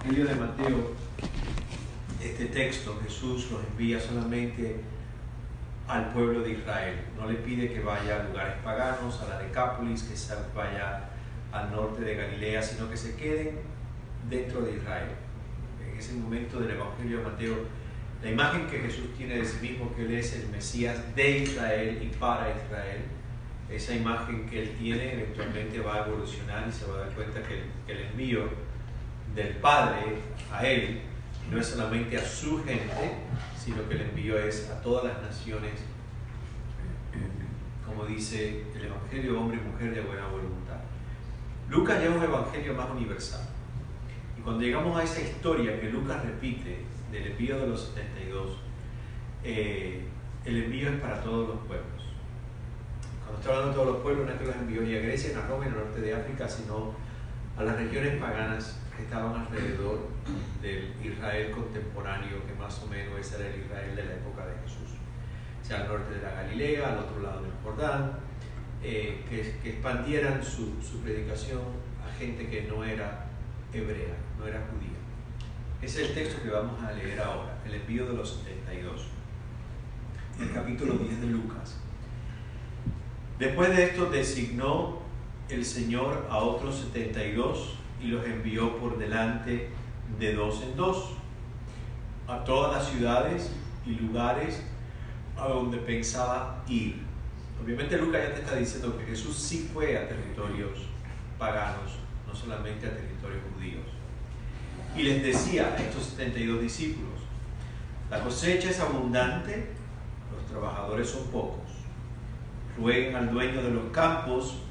Evangelio de Mateo, este texto, Jesús los envía solamente al pueblo de Israel. No le pide que vaya a lugares paganos, a la Decápolis, que vaya al norte de Galilea, sino que se queden dentro de Israel. En ese momento del Evangelio de Mateo, la imagen que Jesús tiene de sí mismo, que Él es el Mesías de Israel y para Israel, esa imagen que Él tiene eventualmente va a evolucionar y se va a dar cuenta que el envío del Padre a Él no es solamente a su gente, sino que el envío es a todas las naciones, como dice el Evangelio, hombre y mujer de buena voluntad. Lucas lleva un evangelio más universal. Y cuando llegamos a esa historia que Lucas repite del envío de los 72, el envío es para todos los pueblos. Cuando está hablando de todos los pueblos, no es que los envió ni a Grecia, ni a Roma, ni al norte de África, sino a las regiones paganas que estaban alrededor del Israel contemporáneo, que más o menos ese era el Israel de la época de Jesús. O sea, al norte de la Galilea, al otro lado del Jordán, que expandieran su predicación a gente que no era hebrea, no era judía. Ese es el texto que vamos a leer ahora, el envío de los 72, el capítulo 10 de Lucas. Después de esto designó el Señor a otros 72 y los envió por delante de dos en dos a todas las ciudades y lugares a donde pensaba ir. Obviamente Lucas ya te está diciendo que Jesús sí fue a territorios paganos, no solamente a territorios judíos. Y les decía a estos 72 discípulos: la cosecha es abundante, los trabajadores son pocos. Rueguen al dueño de los campos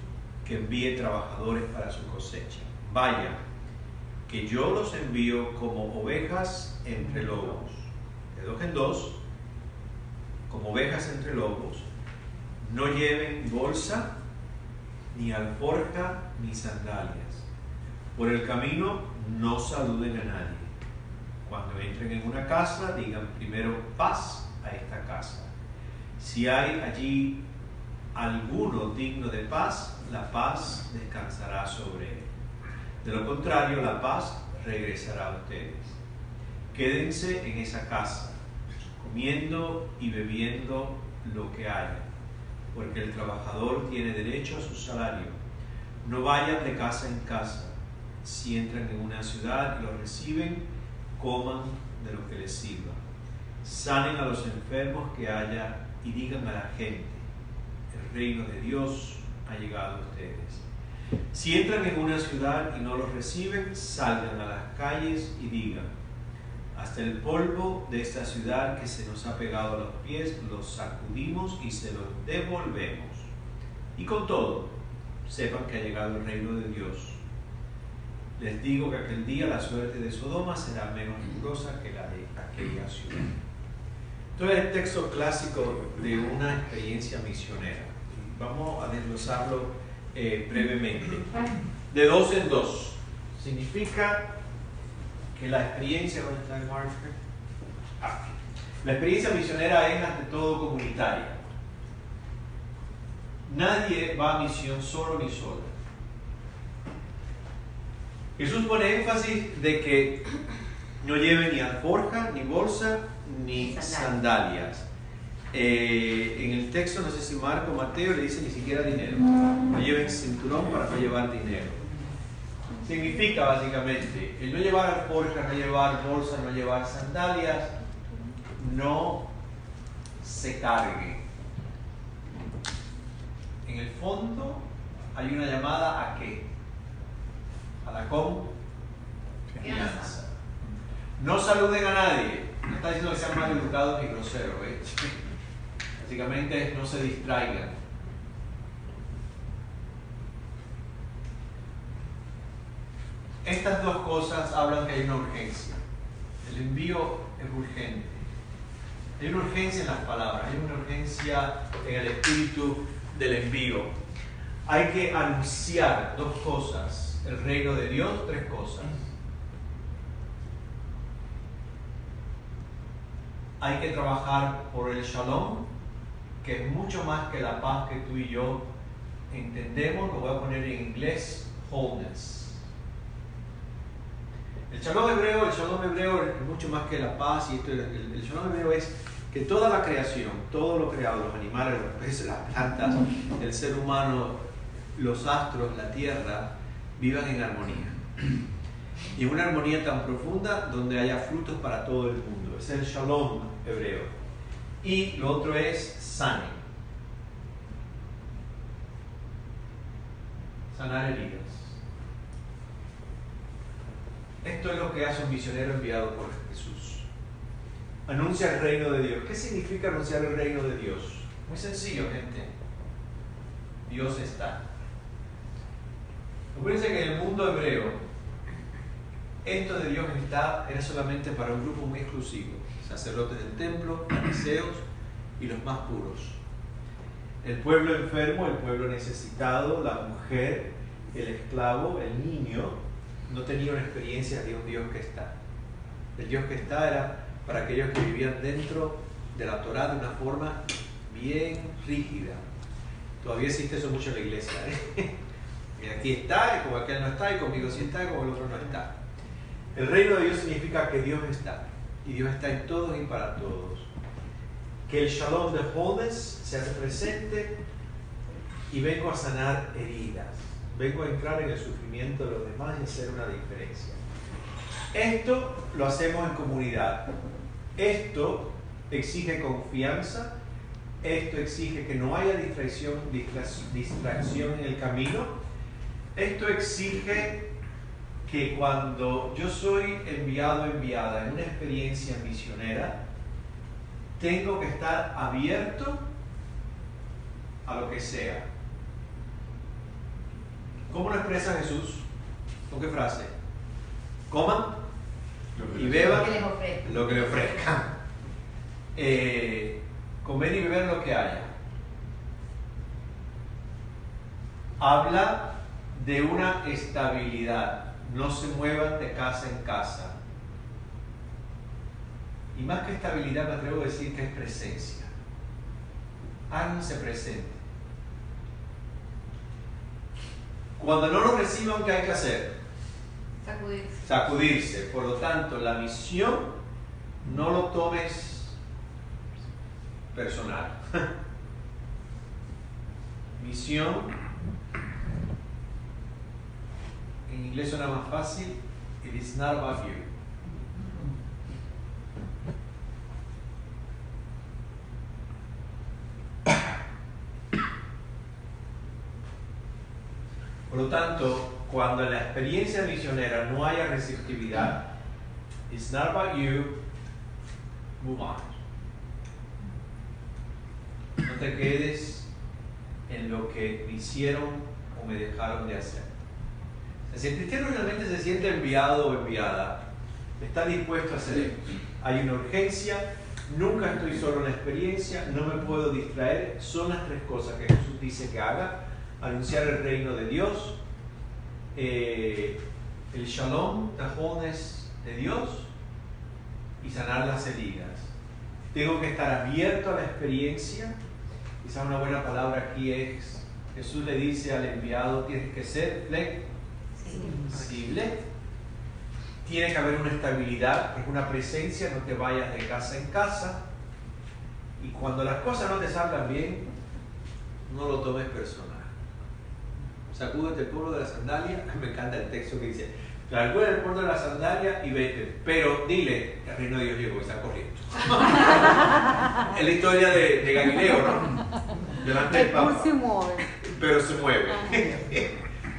que envíe trabajadores para su cosecha. Vayan, que yo los envío como ovejas entre lobos. De dos en dos, como ovejas entre lobos. No lleven bolsa, ni alforja, ni sandalias. Por el camino no saluden a nadie. Cuando entren en una casa, digan primero paz a esta casa. Si hay allí alguno digno de paz, la paz descansará sobre él. De lo contrario, la paz regresará a ustedes. Quédense en esa casa, comiendo y bebiendo lo que haya, porque el trabajador tiene derecho a su salario. No vayan de casa en casa. Si entran en una ciudad y lo reciben, coman de lo que les sirva. Sanen a los enfermos que haya y digan a la gente: el reino de Dios ha llegado a ustedes. Si entran en una ciudad y no los reciben, salgan a las calles y digan: hasta el polvo de esta ciudad que se nos ha pegado a los pies, los sacudimos y se los devolvemos. Y con todo, sepan que ha llegado el reino de Dios. Les digo que aquel día la suerte de Sodoma será menos rigurosa que la de aquella ciudad. Entonces, el texto clásico de una experiencia misionera. Vamos a desglosarlo brevemente. De dos en dos. Significa que la experiencia, ¿dónde está el marker? La experiencia misionera es ante todo comunitaria. Nadie va a misión solo ni sola. Jesús pone énfasis de que no lleve ni alforja, ni bolsa, ni sandalias. En el texto, no sé si Marco o Mateo, le dice ni siquiera dinero. No lleven cinturón para no llevar dinero. Significa básicamente el no llevar alforja, no llevar bolsa, no llevar sandalias, no se cargue. En el fondo hay una llamada a ¿qué? A la confianza. No saluden a nadie. No está diciendo que sean mal educados ni groseros, ¿eh? Básicamente es no se distraigan. Estas dos cosas hablan que hay una urgencia. El envío es urgente. Hay una urgencia en las palabras, hay una urgencia en el espíritu del envío. Hay que anunciar dos cosas: el reino de Dios, tres cosas. Hay que trabajar por el shalom, que es mucho más que la paz que tú y yo entendemos. Lo voy a poner en inglés: wholeness. El shalom hebreo es mucho más que la paz, y el shalom hebreo es que toda la creación, todo lo creado, los animales, los peces, las plantas, el ser humano, los astros, la tierra, vivan en armonía. Y una armonía tan profunda donde haya frutos para todo el mundo. Es el shalom hebreo. Y lo otro es sane. Sanar heridas. Esto es lo que hace un misionero enviado por Jesús. Anuncia el reino de Dios. ¿Qué significa anunciar el reino de Dios? Muy sencillo, gente. Dios está. Acuérdense que en el mundo hebreo, esto de Dios está era solamente para un grupo muy exclusivo. Sacerdotes del templo, fariseos y los más puros. El pueblo enfermo, el pueblo necesitado, la mujer, el esclavo, el niño, no tenían una experiencia de un Dios que está. El Dios que está era para aquellos que vivían dentro de la Torá de una forma bien rígida. Todavía existe eso mucho en la iglesia, Y aquí está, y como aquel no está, y conmigo sí está, y como el otro no está. El reino de Dios significa que Dios está, y Dios está en todos y para todos. Que el shalom de wholeness se hace presente, y vengo a sanar heridas. Vengo a entrar en el sufrimiento de los demás y hacer una diferencia. Esto lo hacemos en comunidad. Esto exige confianza. Esto exige que no haya distracción en el camino. Esto exige que cuando yo soy enviado o enviada en una experiencia misionera, tengo que estar abierto a lo que sea. ¿Cómo lo expresa Jesús? ¿Con qué frase? Coman y beban lo que le ofrezcan. Comer y beber lo que haya. Habla de una estabilidad. No se muevan de casa en casa. Y más que estabilidad me atrevo a decir que es presencia. Háganse presente. Cuando no lo reciban, ¿qué hay que hacer? Sacudirse. Por lo tanto, la misión no lo tomes personal. Misión, en inglés suena más fácil, it is not about you. Por lo tanto, cuando en la experiencia misionera no haya receptividad, it's not about you, move on. No te quedes en lo que me hicieron o me dejaron de hacer. Si el cristiano realmente se siente enviado o enviada, está dispuesto a hacer esto. Hay una urgencia, nunca estoy solo en la experiencia, no me puedo distraer. Son las tres cosas que Jesús dice que haga: anunciar el reino de Dios, el shalom, la wholeness de Dios, y sanar las heridas. Tengo que estar abierto a la experiencia. Quizá una buena palabra aquí es, Jesús le dice al enviado, tienes que ser flexible, tiene que haber una estabilidad, una presencia, no te vayas de casa en casa, y cuando las cosas no te salgan bien, no lo tomes personal. Sacúdete el polvo de la sandalia. Me encanta el texto que dice, sacúdete el polvo de la sandalia y vete, pero dile, el reino de Dios llegó, y está corriendo. Es la historia de Galileo, ¿no? Delante del Papa. Se mueve. Pero se mueve.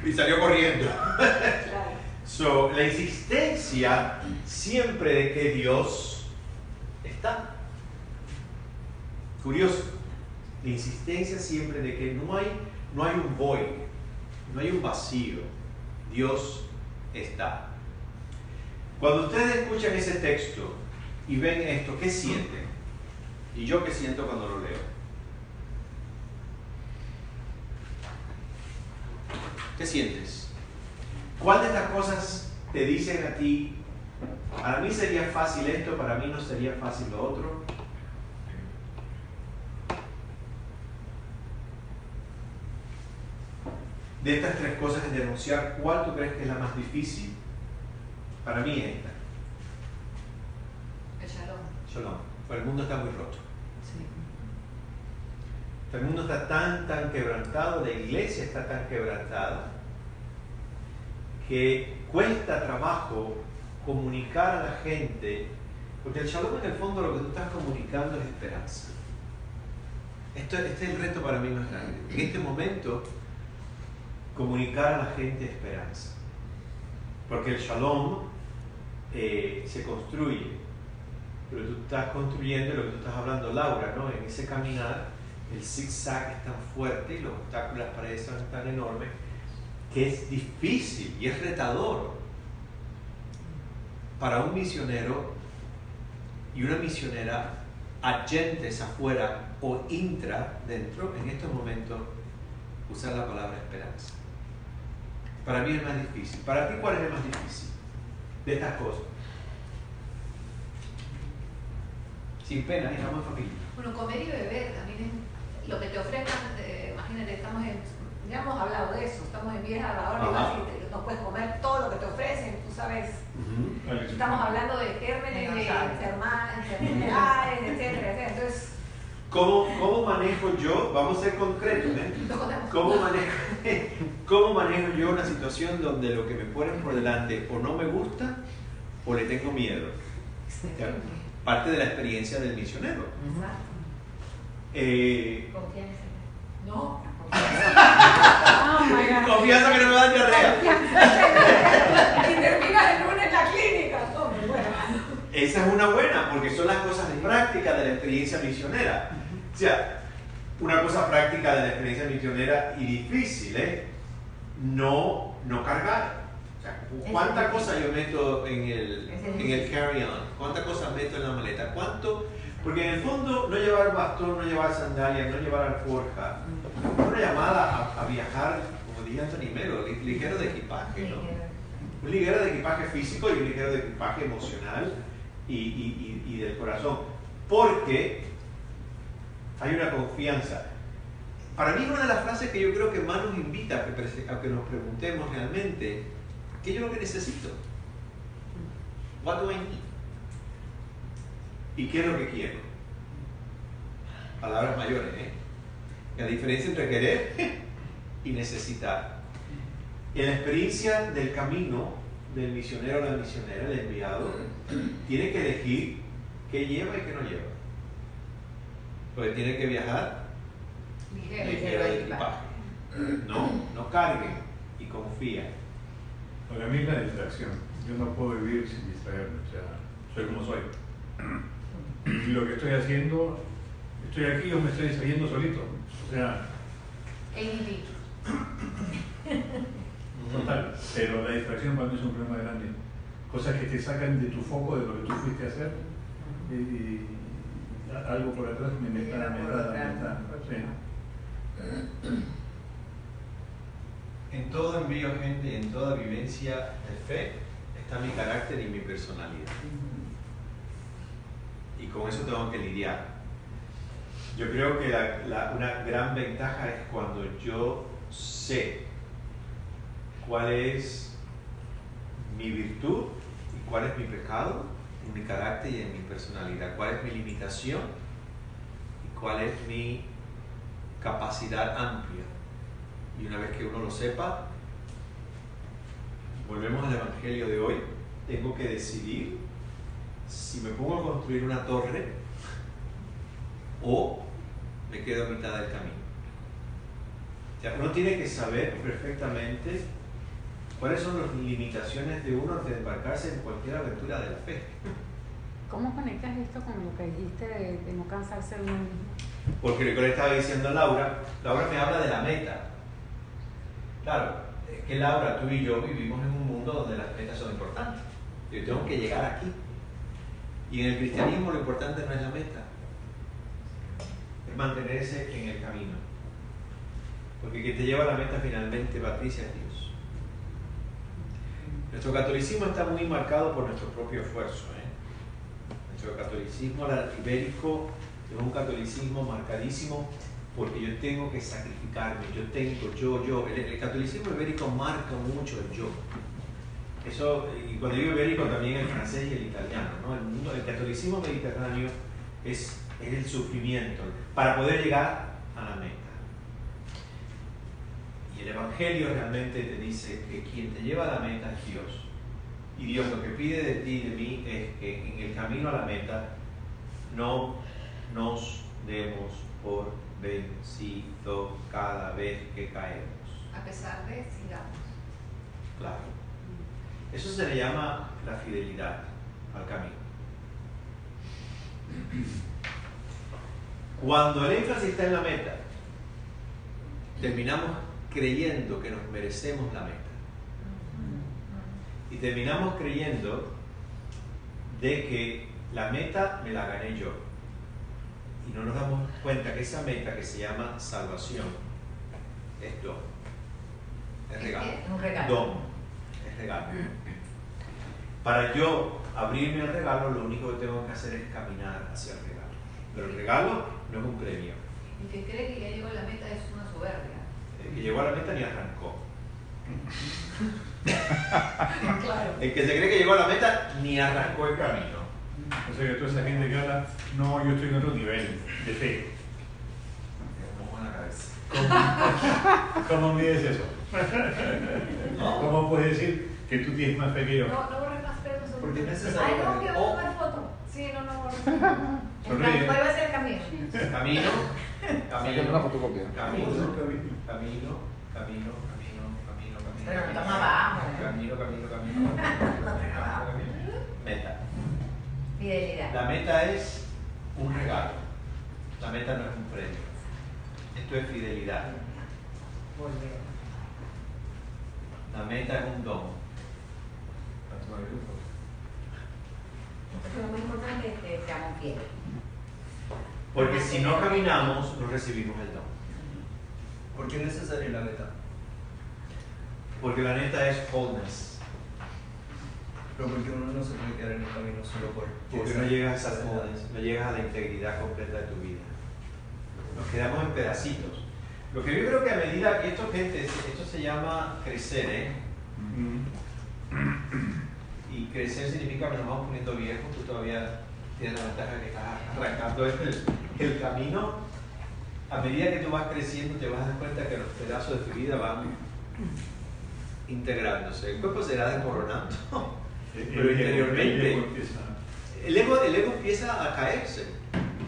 Y salió corriendo. So, la insistencia siempre de que Dios está. Curioso. La insistencia siempre de que no hay un void, no hay un vacío. Dios está. Cuando ustedes escuchan ese texto y ven esto, ¿qué sienten? ¿Y yo qué siento cuando lo leo? ¿Qué sientes? ¿Cuál de estas cosas te dicen a ti, para mí sería fácil esto, para mí no sería fácil lo otro? De estas tres cosas de denunciar, ¿cuál tú crees que es la más difícil? para mí es esta. El shalom. Shalom. Pero el mundo está muy roto. Sí. El mundo está tan quebrantado, la iglesia está tan quebrantada, que cuesta trabajo comunicar a la gente, porque el shalom en el fondo lo que tú estás comunicando es esperanza. Este es el reto para mí más grande. En este momento, comunicar a la gente esperanza. Porque el shalom se construye, pero tú estás construyendo lo que tú estás hablando, Laura, ¿no? En ese caminar, el zigzag es tan fuerte y los obstáculos, las paredes son tan enormes, que es difícil y es retador para un misionero y una misionera adyentes afuera o intra dentro, en estos momentos, usar la palabra esperanza. Para mí es más difícil. ¿Para ti cuál es el más difícil de estas cosas? Sin pena, estamos en familia. Bueno, comer y beber también es lo que te ofrezcan. Imagínate, ya hemos hablado de eso, estamos en Vieja Ahora y no puedes comer todo lo que te ofrecen, tú sabes. Estamos hablando de gérmenes, de enfermedades, etcétera. Entonces, ¿Cómo manejo yo? Vamos a ser concretos, ¿eh? ¿Cómo manejo yo una situación donde lo que me ponen por delante o no me gusta o le tengo miedo? Parte de la experiencia del misionero. Confianza. No. Confianza que no me da diarrea. Y terminas el lunes en la clínica. Esa es una buena, porque son las cosas prácticas de la experiencia misionera. O sea, una cosa práctica de la experiencia misionera y difícil, no cargar. O sea, ¿cuántas cosas yo meto en el carry-on? ¿Cuántas cosas meto en la maleta? ¿Cuánto? Porque en el fondo, no llevar bastón, no llevar sandalias, no llevar alforja, una llamada a viajar, como dije Anthony Melo, ligero de equipaje, ¿no? Un ligero de equipaje físico y un ligero de equipaje emocional y del corazón. Porque hay una confianza. Para mí, una de las frases que yo creo que más nos invita a que nos preguntemos realmente, ¿qué es lo que necesito? What do I need? ¿Y qué es lo que quiero? Palabras mayores, La diferencia entre querer y necesitar. En la experiencia del camino del misionero o la misionera, el enviado, tiene que elegir qué lleva y qué no lleva. Porque tiene que viajar ligero de equipaje. No cargue y confía. Para mí es la distracción. Yo no puedo vivir sin distraerme. O sea, soy como soy. Y lo que estoy haciendo, estoy aquí o me estoy distrayendo solito. O sea, total. Pero la distracción para mí es un problema grande. Cosas que te sacan de tu foco, de lo que tú fuiste a hacer. Y algo por atrás me está. Sí. En todo envío, gente, en toda vivencia de fe, está mi carácter y mi personalidad. Y con eso tengo que lidiar. Yo creo que una gran ventaja es cuando yo sé cuál es mi virtud y cuál es mi pecado en mi carácter y en mi personalidad, cuál es mi limitación y cuál es mi capacidad amplia. Y una vez que uno lo sepa, volvemos al Evangelio de hoy, tengo que decidir si me pongo a construir una torre o me quedo a mitad del camino. O sea, uno tiene que saber perfectamente cuáles son las limitaciones de uno antes de embarcarse en cualquier aventura de la fe. ¿Cómo conectas esto con lo que dijiste de no cansarse de uno mismo? Porque lo que le estaba diciendo a Laura me habla de la meta. Claro, es que Laura, tú y yo vivimos en un mundo donde las metas son importantes. Yo tengo que llegar aquí. Y en el cristianismo lo importante no es la meta, es mantenerse en el camino. Porque quien te lleva a la meta finalmente, Patricia, es Dios. Nuestro catolicismo está muy marcado por nuestro propio esfuerzo. Nuestro catolicismo ibérico es un catolicismo marcadísimo porque yo tengo que sacrificarme, yo. El catolicismo ibérico marca mucho el yo. Eso, y cuando digo ibérico también el francés y el italiano, ¿no? El catolicismo mediterráneo es el sufrimiento para poder llegar a la meta. Y el Evangelio realmente te dice que quien te lleva a la meta es Dios. Y Dios lo que pide de ti y de mí es que en el camino a la meta no nos demos por vencido cada vez que caemos. A pesar de, sigamos. Claro. Eso se le llama la fidelidad al camino. Cuando el énfasis está en la meta, terminamos creyendo que nos merecemos la meta. Y terminamos creyendo de que la meta me la gané yo. Y no nos damos cuenta que esa meta que se llama salvación es don. Es regalo. Es un regalo. Don. Es regalo. Para yo abrirme al regalo, lo único que tengo que hacer es caminar hacia el regalo. Pero el regalo no es un premio. El que cree que ya llegó a la meta es una soberbia. El que llegó a la meta ni arrancó. Claro. El que se cree que llegó a la meta ni arrancó el camino. O sea que toda esa gente que habla, no, yo estoy en otro nivel de fe. Mojo en la cabeza. ¿Cómo mides eso? ¿Cómo puedes decir que tú tienes más fe que yo? No borres más pelos. Porque es necesario. Ay, no, que voy a tomar foto. Sí, no borres. Sonríe. ¿Cuál va a ser el camino? Camino. Sacando una fotocopia. Camino. Pero no toma abajo. Camino. Meta. Fidelidad. La meta es un regalo. La meta no es un premio. Esto es fidelidad. Volver. La meta es un don. Lo más importante es que seamos fieles. Porque si no caminamos, no recibimos el don. ¿Por qué es necesaria la meta? Porque la meta es wholeness. Pero porque uno no se puede quedar en el camino solo por... Porque no llegas al wholeness, no llegas a la integridad completa de tu vida. Nos quedamos en pedacitos. Lo que yo creo que a medida que esto se llama crecer, ¿eh? Y crecer significa que nos vamos poniendo viejos, tú todavía tienes la ventaja que estás arrancando el camino. A medida que tú vas creciendo te vas a dar cuenta que los pedazos de tu vida van integrándose. El cuerpo se irá desmoronando, pero interiormente el ego empieza a caerse,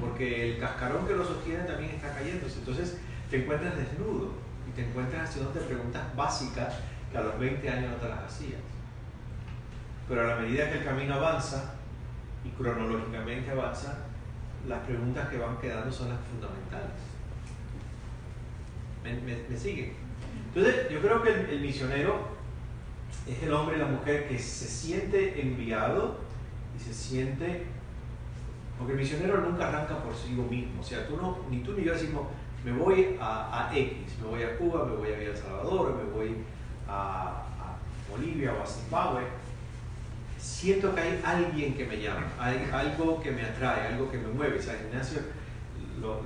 porque el cascarón que lo sostiene también está cayéndose. Entonces te encuentras desnudo y te encuentras haciéndote preguntas básicas que a los 20 años no te las hacías. Pero a la medida que el camino avanza y cronológicamente avanza, las preguntas que van quedando son las fundamentales. ¿Me sigue? Entonces yo creo que el misionero es el hombre y la mujer que se siente enviado y se siente... Porque el misionero nunca arranca por sí mismo. O sea, ni tú ni yo decimos, me voy a X, me voy a Cuba, me voy a El Salvador, me voy a Bolivia o a Zimbabue. Siento que hay alguien que me llama, hay algo que me atrae, algo que me mueve. O sea, Ignacio lo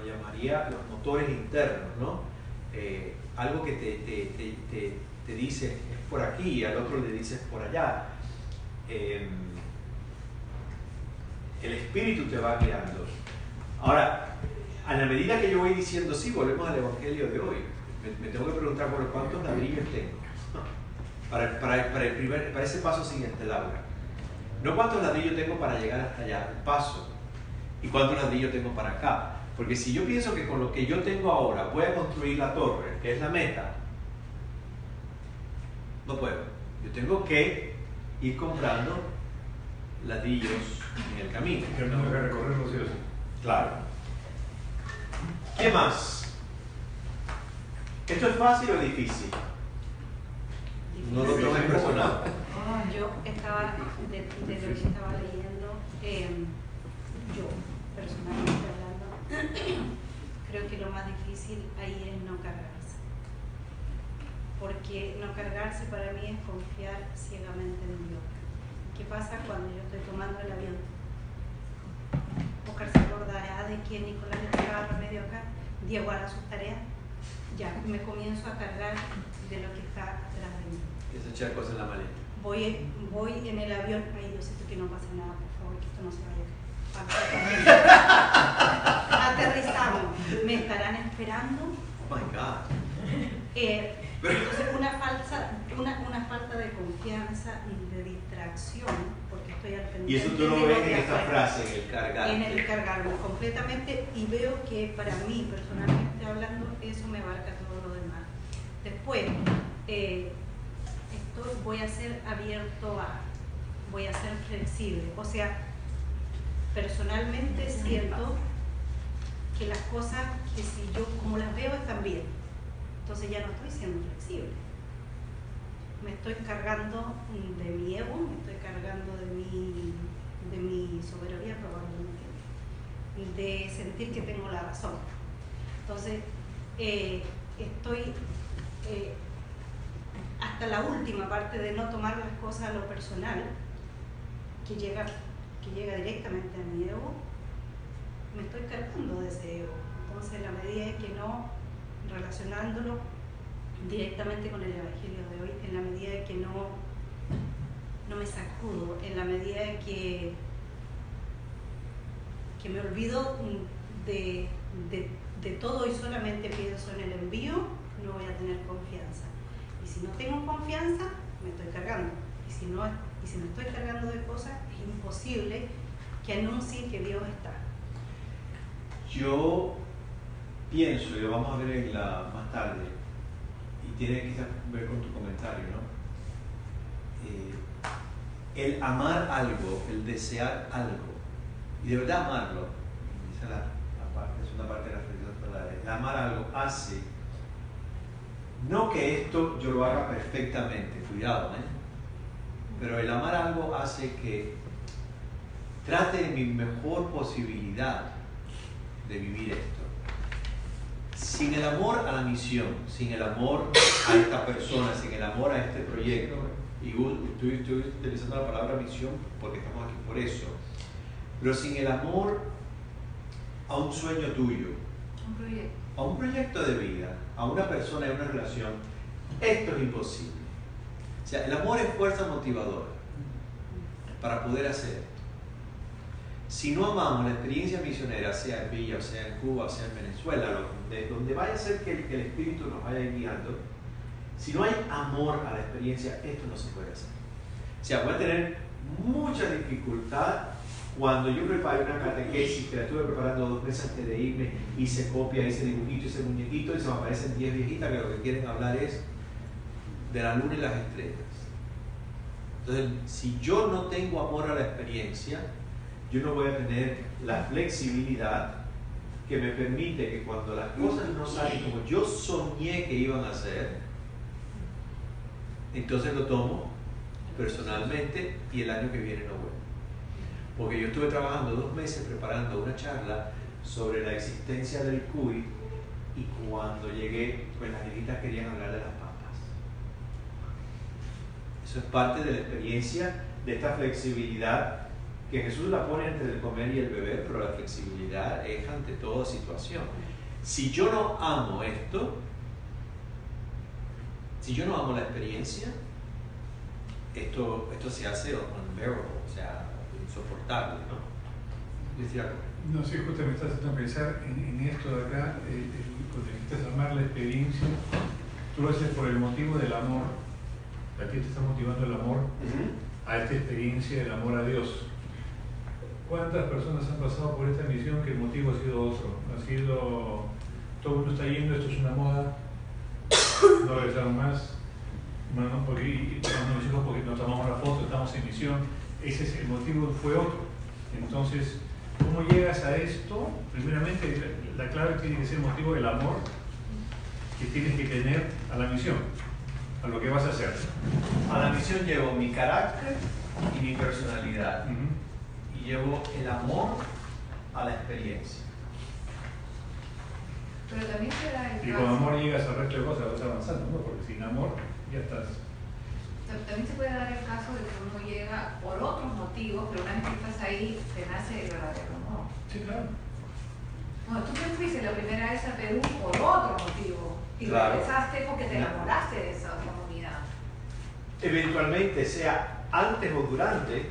llamaría los motores internos, ¿no? Algo que te dice es por aquí y al otro le dices por allá. El espíritu te va guiando. Ahora, a la medida que yo voy diciendo sí, volvemos al evangelio de hoy. Me tengo que preguntar, bueno, ¿cuántos ladrillos tengo? Para ese paso siguiente, Laura. No cuántos ladrillos tengo para llegar hasta allá, el paso. Y cuántos ladrillos tengo para acá. Porque si yo pienso que con lo que yo tengo ahora voy a construir la torre, que es la meta, no puedo. Yo tengo que ir comprando ladrillos en el camino. Tenemos que recorrerlo, sí o sí. Claro. ¿Qué más? ¿Esto es fácil o difícil? No lo tomes personal. Yo estaba, de lo que estaba leyendo, yo personalmente hablando, creo que lo más difícil ahí es no cargarse. Porque no cargarse para mí es confiar ciegamente en Dios. ¿Qué pasa cuando yo estoy tomando el avión? Oscar se acordará de que Nicolás le pegaba remedio acá, Diego hará sus tareas, ya me comienzo a cargar de lo que está atrás de mí. Es echar cosas en la maleta. Voy en el avión, ay Diosito, que no pase nada, por favor, que esto no se vaya. Aterrizamos, me estarán esperando. Oh my God. Entonces una falta de confianza y de distracción, porque estoy al pendiente. Y eso tú lo ves en esta frase, en el cargar. En el cargarlo completamente, y veo que para mí, personalmente hablando, eso me abarca todo lo demás. Después, voy a ser voy a ser flexible. O sea, personalmente siento que las cosas que si yo como las veo están bien, entonces ya no estoy siendo flexible. Me estoy cargando de mi ego, me estoy cargando de mi soberanía probablemente, de sentir que tengo la razón. Entonces, estoy hasta la última parte de no tomar las cosas a lo personal, que llega directamente a mi ego, me estoy cargando de ese ego. Entonces, en la medida en que no, relacionándolo directamente con el Evangelio de hoy, en la medida en que no me sacudo, en la medida en que me olvido de todo y solamente pienso en el envío, no voy a tener confianza. Y si no tengo confianza, me estoy cargando. Y si me estoy cargando de cosas, es imposible que anuncie que Dios está. Yo pienso, y lo vamos a ver más tarde, y tiene quizás ver con tu comentario, ¿no? El amar algo, el desear algo, y de verdad amarlo, esa es la segunda parte de la reflexión, el amar algo hace, no que esto yo lo haga perfectamente, cuidado, pero el amar algo hace que trate de mi mejor posibilidad de vivir esto. Sin el amor a la misión, sin el amor a esta persona, sin el amor a este proyecto, y estoy utilizando la palabra misión porque estamos aquí por eso, pero sin el amor a un sueño tuyo, a un proyecto de vida, a una persona y una relación, esto es imposible. O sea, el amor es fuerza motivadora para poder hacer esto. Si no amamos la experiencia misionera, sea en Villa, o sea en Cuba, o sea en Venezuela, donde vaya a ser que el Espíritu nos vaya guiando, si no hay amor a la experiencia, esto no se puede hacer. O sea, voy a tener mucha dificultad cuando yo preparo una catequesis, que la estuve preparando 2 meses antes de irme, hice copia, hice dibujito, hice muñequito, y se me aparecen 10 viejitas que lo que quieren hablar es de la luna y las estrellas. Entonces, si yo no tengo amor a la experiencia, yo no voy a tener la flexibilidad que me permite que cuando las cosas no salen como yo soñé que iban a ser, entonces lo tomo personalmente y el año que viene no vuelvo. Porque yo estuve trabajando 2 meses preparando una charla sobre la existencia del cuy, y cuando llegué, pues las viejitas querían hablar de las papas. Eso es parte de la experiencia de esta flexibilidad que Jesús la pone entre el comer y el beber, pero la flexibilidad es ante toda situación. Si yo no amo esto, si yo no amo la experiencia, esto se hace unbearable, o sea, insoportable, ¿no? ¿Decir algo? No sé, justo me estás haciendo pensar en esto de acá, cuando necesitas amar la experiencia, tú lo haces por el motivo del amor. ¿A ti te está motivando el amor a esta experiencia, el amor a Dios? ¿Cuántas personas han pasado por esta misión que el motivo ha sido otro? Ha sido, todo el mundo está yendo, esto es una moda, no regresaron más, bueno, porque nos hicimos porque nos tomamos la foto, estamos en misión, ese es el motivo, fue otro. Entonces, ¿cómo llegas a esto? Primeramente, la clave tiene que ser el motivo del amor que tienes que tener a la misión, a lo que vas a hacer. A la misión llevo mi carácter y mi personalidad. Y llevo el amor a la experiencia. Pero también se da el Y con amor llegas al resto de cosas, vas avanzando, ¿no? Porque sin amor ya estás. También se puede dar el caso de que uno llega por otros motivos, pero una vez que estás ahí, te nace el verdadero amor. Sí, claro. Bueno, tú te fuiste la primera vez a Perú por otro motivo y Claro. regresaste porque te enamoraste de esa comunidad. eventualmente sea antes o durante,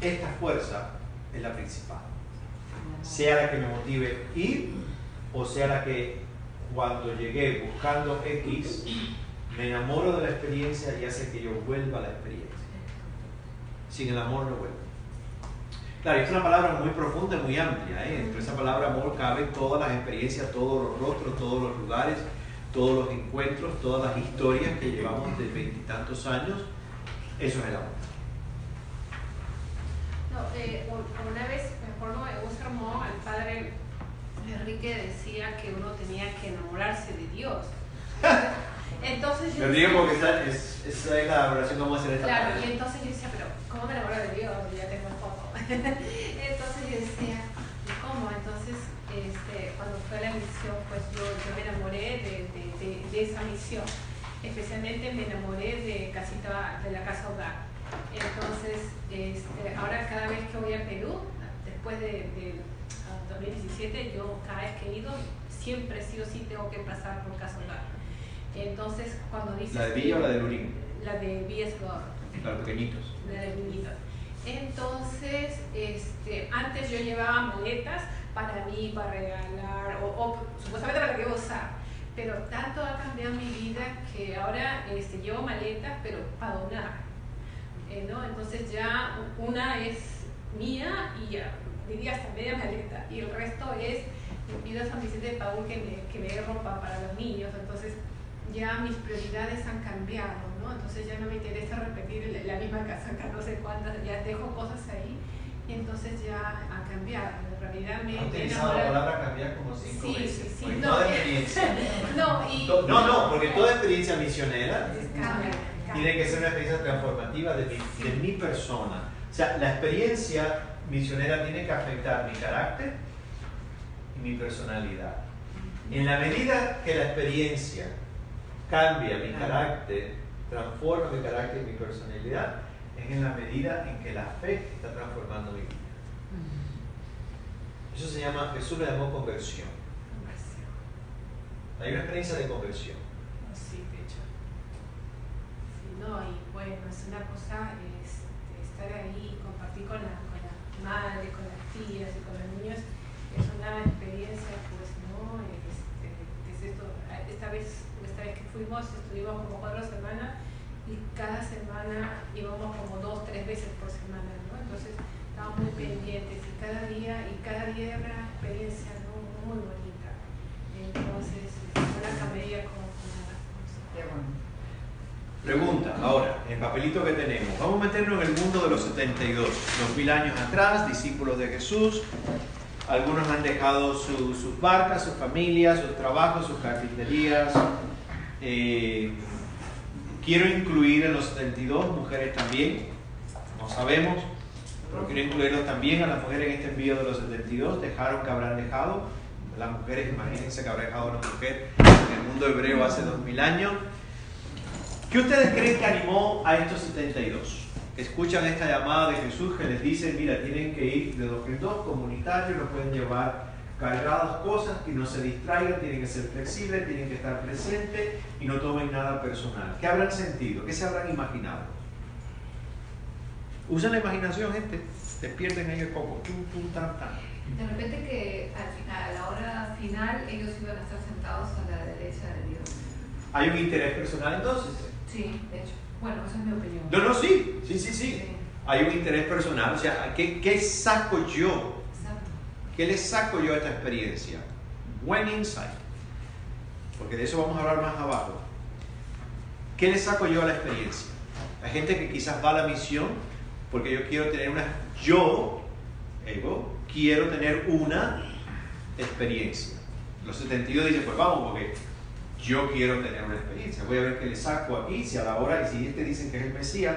esta fuerza es la principal. Sea la que me motive ir, o sea la que cuando llegué buscando X, me enamoro de la experiencia y hace que yo vuelva a la experiencia. Sin el amor no vuelvo. Claro, es una palabra muy profunda y muy amplia. Entre esa palabra amor caben todas las experiencias, todos los rostros, todos los lugares, todos los encuentros, todas las historias que llevamos de 20 y tantos años. Eso es el amor. No, una vez, me acuerdo de un sermón, el padre Enrique decía que uno tenía que enamorarse de Dios. Entonces yo me río porque esa es la oración que vamos a hacer esta claro, tarde. y entonces yo decía, pero ¿cómo me enamoro de Dios? Yo ya tengo el foco. Entonces yo decía, ¿cómo? Entonces, cuando fue la misión, pues yo me enamoré de esa misión. Especialmente me enamoré de la casa hogar. Entonces, ahora cada vez que voy a Perú, después de 2017, yo cada vez que he ido, siempre sí o sí tengo que pasar por casa hogar. Entonces, cuando dices... ¿La de Villa o la de Lurín? La de Villa Escobar. Los pequeñitos. La de pequeñitos. Entonces, antes yo llevaba maletas para mí, para regalar, o supuestamente para que iba a usar. Pero tanto ha cambiado mi vida que ahora llevo maletas, pero para donar. ¿No? Entonces ya una es mía y ya, diría hasta media maleta. Y el resto es, le pido a San Vicente de Paúl que me dé ropa para los niños. Entonces ya mis prioridades han cambiado, ¿no? Entonces ya no me interesa repetir la misma casaca, no sé cuántas, ya dejo cosas ahí y entonces ya ha cambiado. En realidad me he utilizado la palabra cambiar como 5 veces. Sí, no de experiencia. No, porque toda experiencia misionera cambia. tiene que ser una experiencia transformativa de mi persona. O sea, la experiencia misionera tiene que afectar mi carácter y mi personalidad. En la medida que la experiencia cambia mi carácter, transforma mi carácter y mi personalidad, es en la medida en que la fe está transformando mi vida. Eso se llama, Jesús le llamó conversión. Hay una experiencia de conversión. Sí, de hecho. Sí, no, y bueno, es una cosa estar ahí, compartir con la madre, con las tías y con los niños, es una experiencia, pues, ¿no? Esta vez que fuimos, estuvimos como 4 semanas y cada semana íbamos como 2, 3 veces por semana, ¿no? Entonces estábamos muy pendientes y cada día era una experiencia, ¿no? Muy bonita. Entonces, una camería como nada. Qué bueno. Pregunta, ahora, el papelito que tenemos. Vamos a meternos en el mundo de los 72. 2000 años atrás, discípulos de Jesús. Algunos han dejado sus barcas, sus familias, sus trabajos, sus carpinterías. Quiero incluir en los 72 mujeres también. No sabemos, pero quiero incluirlos también a las mujeres en este envío de los 72. Dejaron que habrán dejado. Las mujeres, imagínense que habrá dejado una mujer en el mundo hebreo hace 2000 años. ¿Qué ustedes creen que animó a estos 72? Escuchan esta llamada de Jesús que les dice, mira, tienen que ir de 2 en 2, comunitarios, no pueden llevar cargadas cosas, que no se distraigan, tienen que ser flexibles, tienen que estar presentes y no tomen nada personal. ¿Qué habrán sentido? ¿Qué se habrán imaginado? Usen la imaginación, gente. Despierten ahí el poco. De repente que a la hora final ellos iban a estar sentados a la derecha de Dios. ¿Hay un interés personal entonces? Sí, de hecho. Bueno, esa es mi opinión. No, sí. Hay un interés personal. O sea, ¿qué saco yo? Exacto. ¿Qué le saco yo a esta experiencia? Buen insight. Porque de eso vamos a hablar más abajo. ¿Qué le saco yo a la experiencia? Hay gente que quizás va a la misión porque yo quiero tener quiero tener una experiencia. Los 72 dicen, pues vamos, porque yo quiero tener una experiencia. Voy a ver qué le saco aquí, si a la hora, y si dicen que es el Mesías,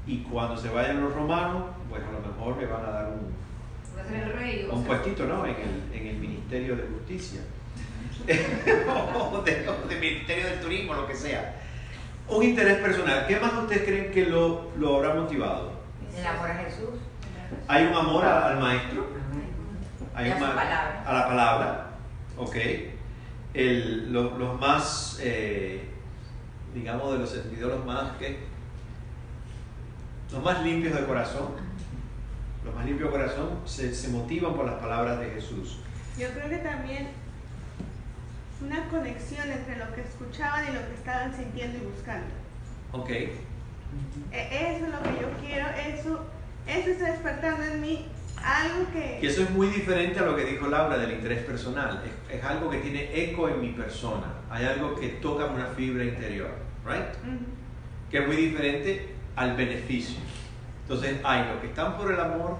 y cuando se vayan los romanos, pues a lo mejor me van a dar Va a ser el rey. un puestito, ¿no? En el Ministerio de Justicia. o de Ministerio del Turismo, lo que sea. Un interés personal. ¿Qué más ustedes creen que lo habrá motivado? El amor a Jesús. Hay un amor al maestro. Hay a su palabra. A la palabra. Ok. Los más digamos, de los 72, los más limpios de corazón. Los más limpios de corazón se motivan por las palabras de Jesús. Yo creo que también una conexión entre lo que escuchaban y lo que estaban sintiendo y buscando. Ok. Eso es lo que yo quiero, eso está despertando en mí algo que... Y eso es muy diferente a lo que dijo Laura del interés personal. Es algo que tiene eco en mi persona. Hay algo que toca una fibra interior, ¿right? Que es muy diferente al beneficio. Entonces hay los que están por el amor,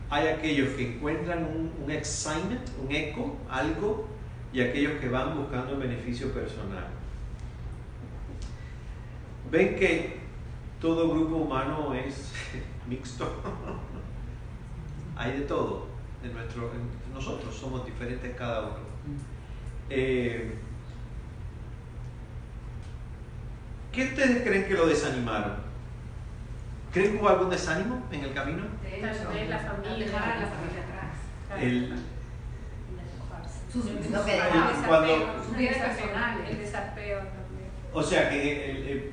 hay aquellos que encuentran un excitement, un eco, algo, y aquellos que van buscando un beneficio personal. Ven que todo grupo humano es mixto. Hay de todo. Nosotros somos diferentes cada uno. ¿Qué ustedes creen que lo desanimaron? ¿Creen que hubo algún desánimo en el camino? Tal vez la familia. Dejar a la familia atrás. Sus vidas personales. El desapego también. O sea,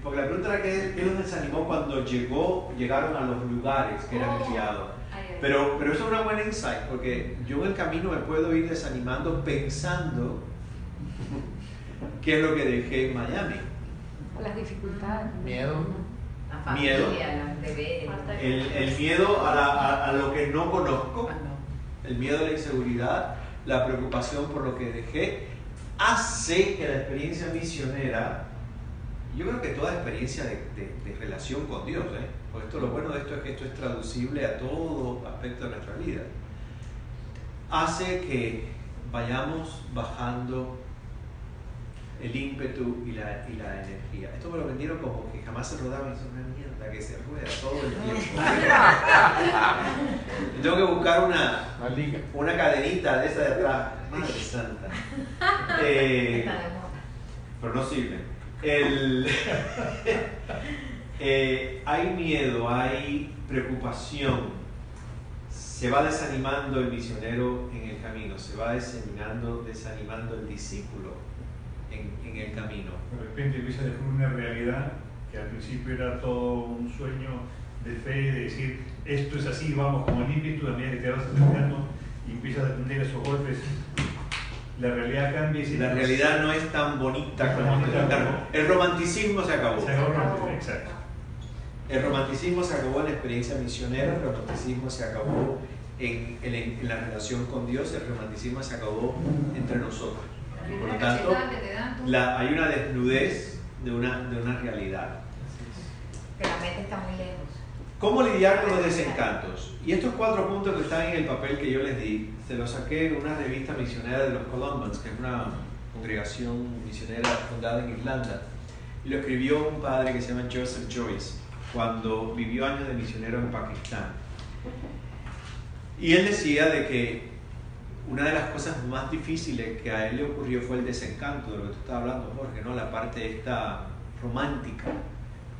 porque la pregunta era ¿qué los desanimó cuando llegaron a los lugares que eran enviados? Pero eso es una buena insight, porque yo en el camino me puedo ir desanimando pensando qué es lo que dejé en Miami. Las dificultades. Miedo. La familia, los deberes. El miedo a lo que no conozco, el miedo a la inseguridad, la preocupación por lo que dejé, hace que la experiencia misionera, yo creo que toda experiencia de relación con Dios, porque lo bueno de esto es que esto es traducible a todo aspecto de nuestra vida, hace que vayamos bajando el ímpetu y la energía. Esto me lo vendieron como que jamás se rodaba, y es una mierda que se rueda todo el tiempo. Tengo que buscar una cadenita de esa de atrás. Madre santa. Pero no sirve. Hay miedo, hay preocupación. Se va desanimando el misionero en el camino, se va desanimando el discípulo en el camino. De repente empieza a descubrir una realidad que al principio era todo un sueño de fe, de decir esto es así, vamos como el ímpetu, a medida que te vas acercando y empiezas a tener esos golpes, la realidad cambia y la realidad no es tan bonita como el romanticismo se acabó. Exacto. El romanticismo se acabó en la experiencia misionera, el romanticismo se acabó en la relación con Dios, el romanticismo se acabó entre nosotros. Por lo tanto, hay una desnudez de una realidad. Que la mente está muy lejos. ¿Cómo lidiar con los desencantos? Y estos 4 puntos que están en el papel que yo les di, se los saqué en una revista misionera de los Columbans, que es una congregación misionera fundada en Irlanda. Y lo escribió un padre que se llama Joseph Joyce, cuando vivió años de misionero en Pakistán. Y él decía de que una de las cosas más difíciles que a él le ocurrió fue el desencanto, de lo que tú estabas hablando, Jorge, ¿no? La parte esta romántica,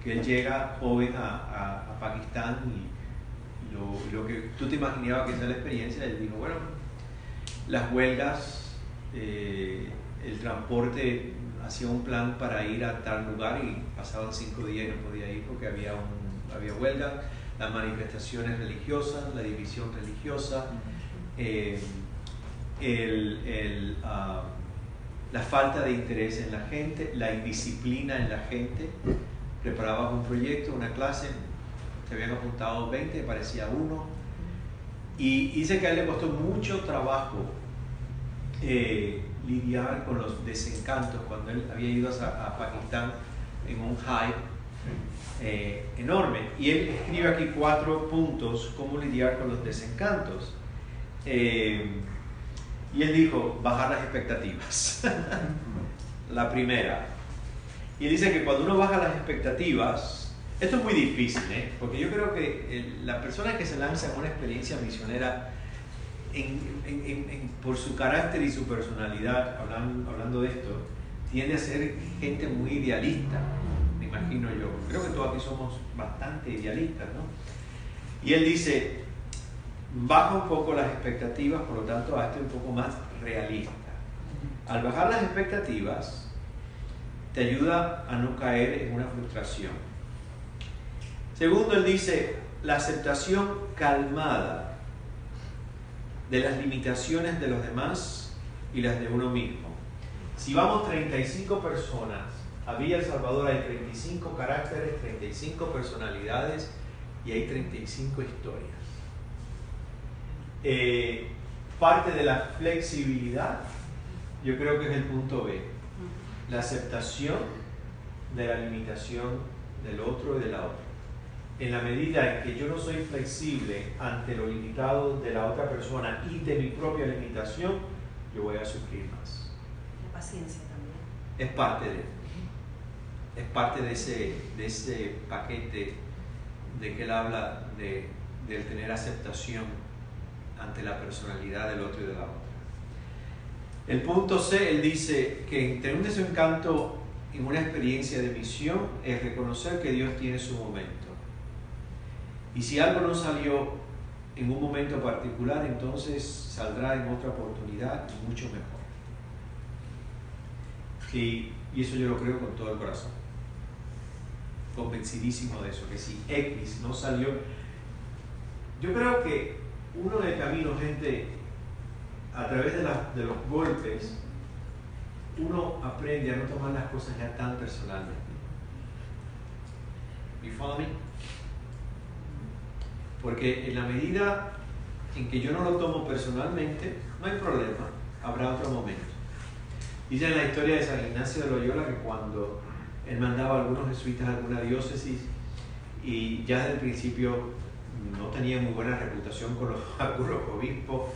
que él llega joven a Pakistán y lo que tú te imaginabas que sea la experiencia, él dijo, bueno, las huelgas, el transporte, hacía un plan para ir a tal lugar y pasaban 5 días y no podía ir porque había huelga, las manifestaciones religiosas, la división religiosa, la falta de interés en la gente, la indisciplina en la gente. Preparabas un proyecto, una clase, te habían apuntado 20, parecía 1, y dice que a él le costó mucho trabajo lidiar con los desencantos cuando él había ido a Pakistán en un hype enorme. Y él escribe aquí 4 puntos cómo lidiar con los desencantos. Y él dijo, bajar las expectativas. La primera. Y él dice que cuando uno baja las expectativas, esto es muy difícil, porque yo creo que la persona que se lanza en una experiencia misionera, por su carácter y su personalidad, hablando de esto, tiende a ser gente muy idealista, me imagino yo. Creo que todos aquí somos bastante idealistas, ¿no? Y él dice, baja un poco las expectativas, por lo tanto hazte un poco más realista. Al bajar las expectativas, te ayuda a no caer en una frustración. Segundo, él dice, la aceptación calmada de las limitaciones de los demás y las de uno mismo. Si vamos 35 personas, a Villa El Salvador hay 35 caracteres, 35 personalidades y hay 35 historias. Parte de la flexibilidad, yo creo que es el punto B, la aceptación de la limitación del otro y de la otra. En la medida en que yo no soy flexible ante lo limitado de la otra persona y de mi propia limitación, yo voy a sufrir más. La paciencia también. Es parte de ese paquete de que él habla del tener aceptación ante la personalidad del otro y de la otra. El punto C, él dice que tener un desencanto en una experiencia de misión es reconocer que Dios tiene su momento. Y si algo no salió en un momento particular, entonces saldrá en otra oportunidad y mucho mejor. Y eso yo lo creo con todo el corazón. Convencidísimo de eso, que si X no salió. Yo creo que uno en el camino, gente, a través de los golpes, uno aprende a no tomar las cosas ya tan personalmente. ¿You follow me? Porque en la medida en que yo no lo tomo personalmente, no hay problema, habrá otro momento. Dice en la historia de San Ignacio de Loyola que cuando él mandaba a algunos jesuitas a alguna diócesis y ya desde el principio no tenía muy buena reputación con algunos obispos,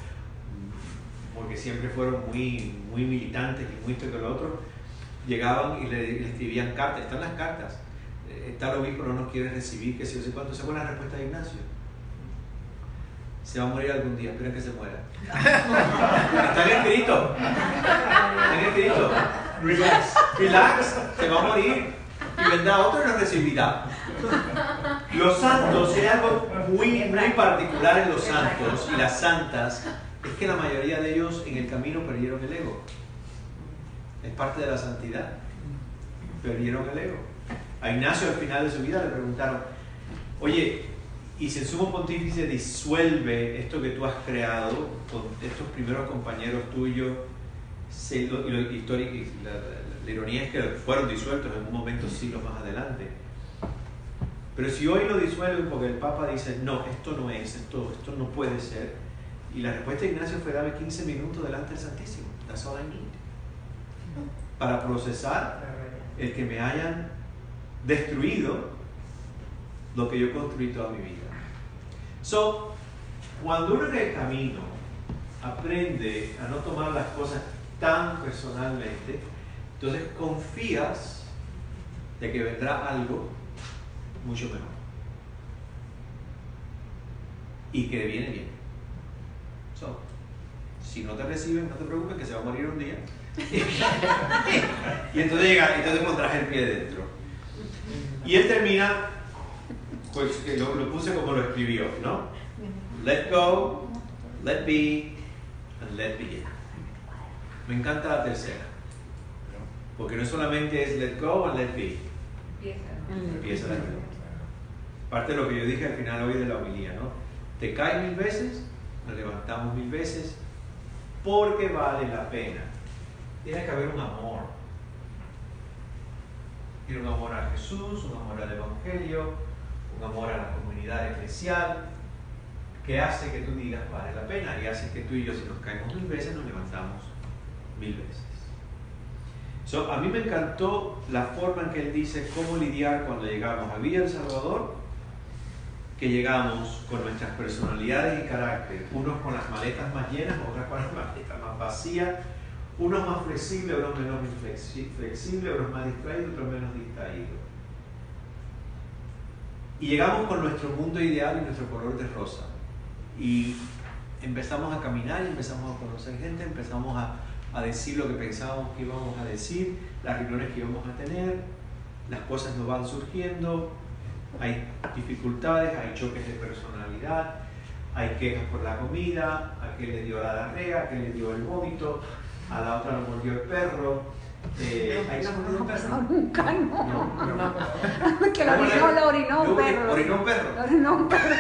porque siempre fueron muy militantes y muy esto que lo otro, llegaban y le escribían cartas, están las cartas, tal obispo no nos quiere recibir, que si no sé cuánto. Esa fue la respuesta de Ignacio: se va a morir algún día, esperen que se muera. Están escritos. Relax, se va a morir y vendrá otro y nos recibirá. Los santos, hay algo muy particular en los santos y las santas, es que la mayoría de ellos en el camino perdieron el ego. Es parte de la santidad. Perdieron el ego. A Ignacio al final de su vida le preguntaron: oye, y si el sumo pontífice disuelve esto que tú has creado con estos primeros compañeros tuyos, la ironía es que fueron disueltos en un momento, siglos más adelante. Pero si hoy lo disuelven porque el Papa dice: no, esto no es, esto no puede ser. Y la respuesta de Ignacio fue: dame 15 minutos delante del Santísimo. That's all I need. Para procesar el que me hayan destruido lo que yo construí toda mi vida. So, cuando uno en el camino aprende a no tomar las cosas tan personalmente, entonces confías de que vendrá algo mucho mejor y que viene bien. So, si no te reciben, no te preocupes, que se va a morir un día. Y entonces pondrás el pie dentro. Y él termina, pues que lo puse como lo escribió, ¿no? Let go, let be, and let begin. Me encanta la tercera, porque no solamente es let go and let be. Empieza la vida. Parte de lo que yo dije al final hoy de la homilía, ¿no? Te caes 1000 veces, nos levantamos 1000 veces, porque vale la pena. Tiene que haber un amor. Tiene un amor a Jesús, un amor al Evangelio, un amor a la comunidad eclesial, que hace que tú digas vale la pena, y hace que tú y yo, si nos caemos 1000 veces, nos levantamos 1000 veces. So, a mí me encantó la forma en que él dice cómo lidiar cuando llegamos a Villa El Salvador, que llegamos con nuestras personalidades y carácter, unos con las maletas más llenas, otras con las maletas más vacías, unos más flexibles, otros menos flexibles, otros más distraídos, otros menos distraídos. Y llegamos con nuestro mundo ideal y nuestro color de rosa. Y empezamos a caminar y empezamos a conocer gente, empezamos a decir lo que pensábamos que íbamos a decir, las reuniones que íbamos a tener, las cosas nos van surgiendo, hay dificultades, hay choques de personalidad, hay quejas por la comida, a aquel le dio la diarrea, a aquel le dio el vómito, a la otra lo mordió el perro, Nunca, no. Que lo orinó un perro. ¿Orinó un perro? Lo orinó un perro.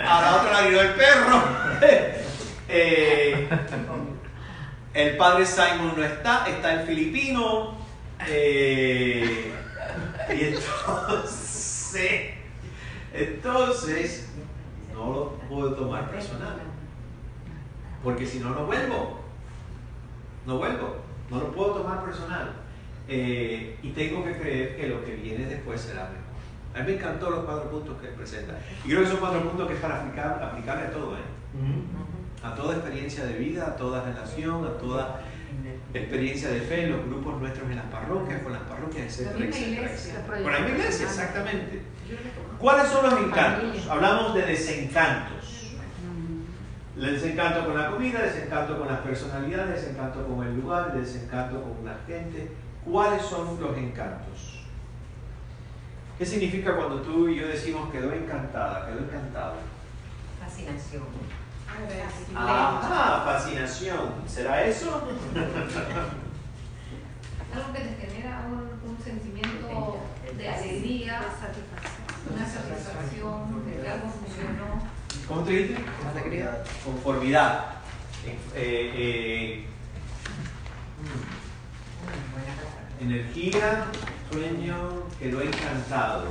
A la otra la orinó el perro. El padre Simon no está, está el filipino. Y entonces no lo puedo tomar personal. Porque si no, no vuelvo. No lo puedo tomar personal. Y tengo que creer que lo que viene después será mejor. A mí me encantó los 4 puntos que él presenta. Y creo que son 4 puntos que es para aplicarle a todo, a toda experiencia de vida, a toda relación, a toda experiencia de fe, en los grupos nuestros en las parroquias, con las parroquias, etc. Con la misma iglesia, exactamente. ¿Cuáles son los encantos? Hablamos de desencantos. El desencanto con la comida, desencanto con las personalidades, desencanto con el lugar, desencanto con la gente. ¿Cuáles son los encantos? ¿Qué significa cuando tú y yo decimos quedó encantada, quedó encantado? Fascinación. Ah, fascinación. ¿Será eso? Algo que te genera un sentimiento de alegría, una satisfacción de que algo funcionó. ¿Cómo te dices? Conformidad. Energía, sueño, quedó encantado.